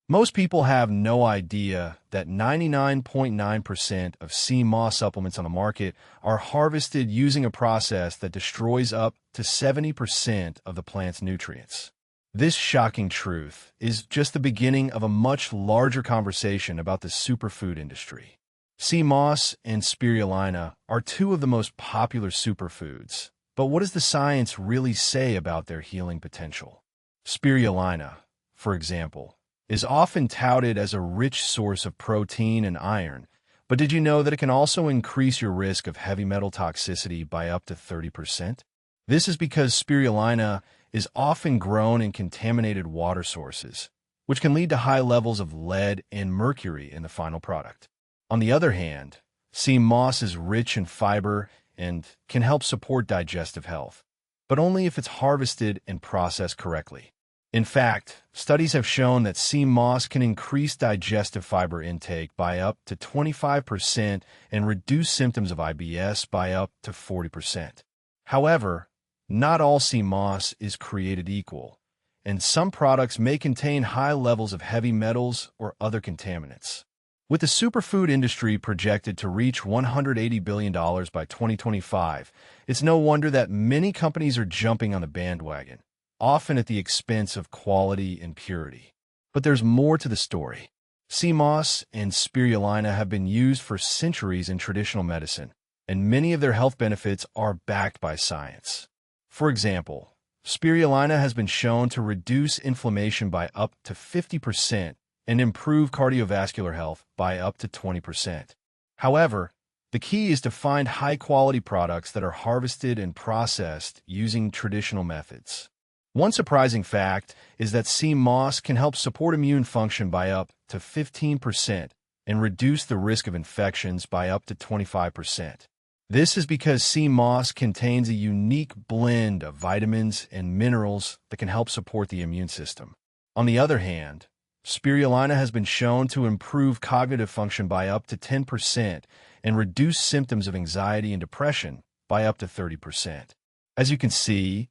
Most people have no idea that 99.9% of sea moss supplements on the market are harvested using a process that destroys up to 70% of the plant's nutrients. This shocking truth is just the beginning of a much larger conversation about the superfood industry. Sea moss and spirulina are two of the most popular superfoods, but what does the science really say about their healing potential? Spirulina, for example, is often touted as a rich source of protein and iron, but did you know that it can also increase your risk of heavy metal toxicity by up to 30%? This is because spirulina is often grown in contaminated water sources, which can lead to high levels of lead and mercury in the final product. On the other hand, sea moss is rich in fiber and can help support digestive health, but only if it's harvested and processed correctly. In fact, studies have shown that sea moss can increase digestive fiber intake by up to 25% and reduce symptoms of IBS by up to 40%. However, not all sea moss is created equal, and some products may contain high levels of heavy metals or other contaminants. With the superfood industry projected to reach $180 billion by 2025, it's no wonder that many companies are jumping on the bandwagon, often at the expense of quality and purity. But there's more to the story. Sea moss and spirulina have been used for centuries in traditional medicine, and many of their health benefits are backed by science. For example, spirulina has been shown to reduce inflammation by up to 50% and improve cardiovascular health by up to 20%. However, the key is to find high-quality products that are harvested and processed using traditional methods. One surprising fact is that sea moss can help support immune function by up to 15% and reduce the risk of infections by up to 25%. This is because sea moss contains a unique blend of vitamins and minerals that can help support the immune system. On the other hand, spirulina has been shown to improve cognitive function by up to 10% and reduce symptoms of anxiety and depression by up to 30%. As you can see,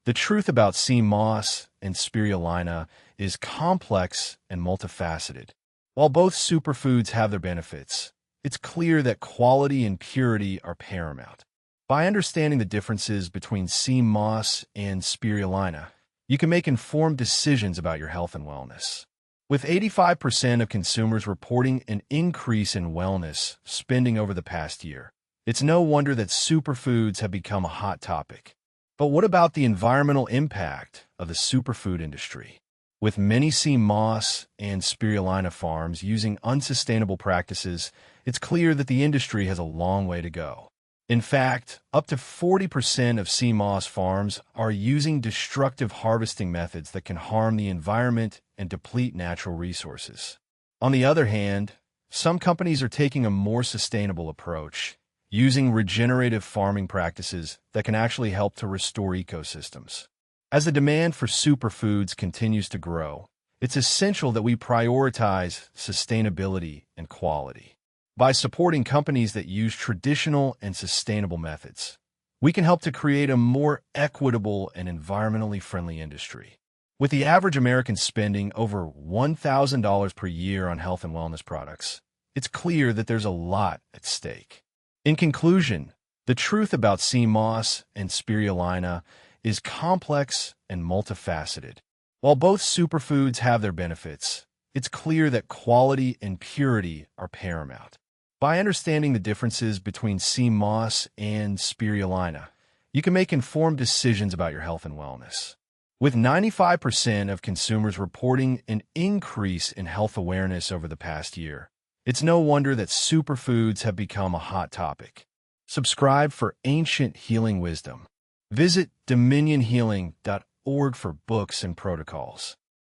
the truth about sea moss and spirulina is complex and multifaceted. While both superfoods have their benefits, it's clear that quality and purity are paramount. By understanding the differences between sea moss and spirulina, you can make informed decisions about your health and wellness. With 85% of consumers reporting an increase in wellness spending over the past year, it's no wonder that superfoods have become a hot topic. But what about the environmental impact of the superfood industry? With many sea moss and spirulina farms using unsustainable practices, it's clear that the industry has a long way to go. In fact, up to 40% of sea moss farms are using destructive harvesting methods that can harm the environment and deplete natural resources. On the other hand, some companies are taking a more sustainable approach, using regenerative farming practices that can actually help to restore ecosystems. As the demand for superfoods continues to grow, it's essential that we prioritize sustainability and quality. By supporting companies that use traditional and sustainable methods, we can help to create a more equitable and environmentally friendly industry. With the average American spending over $1,000 per year on health and wellness products, it's clear that there's a lot at stake. In conclusion, the truth about sea moss and spirulina is complex and multifaceted. While both superfoods have their benefits, it's clear that quality and purity are paramount. By understanding the differences between sea moss and spirulina, you can make informed decisions about your health and wellness. With 95% of consumers reporting an increase in health awareness over the past year, it's no wonder that superfoods have become a hot topic. Subscribe for ancient healing wisdom. Visit dominionhealing.org for books and protocols.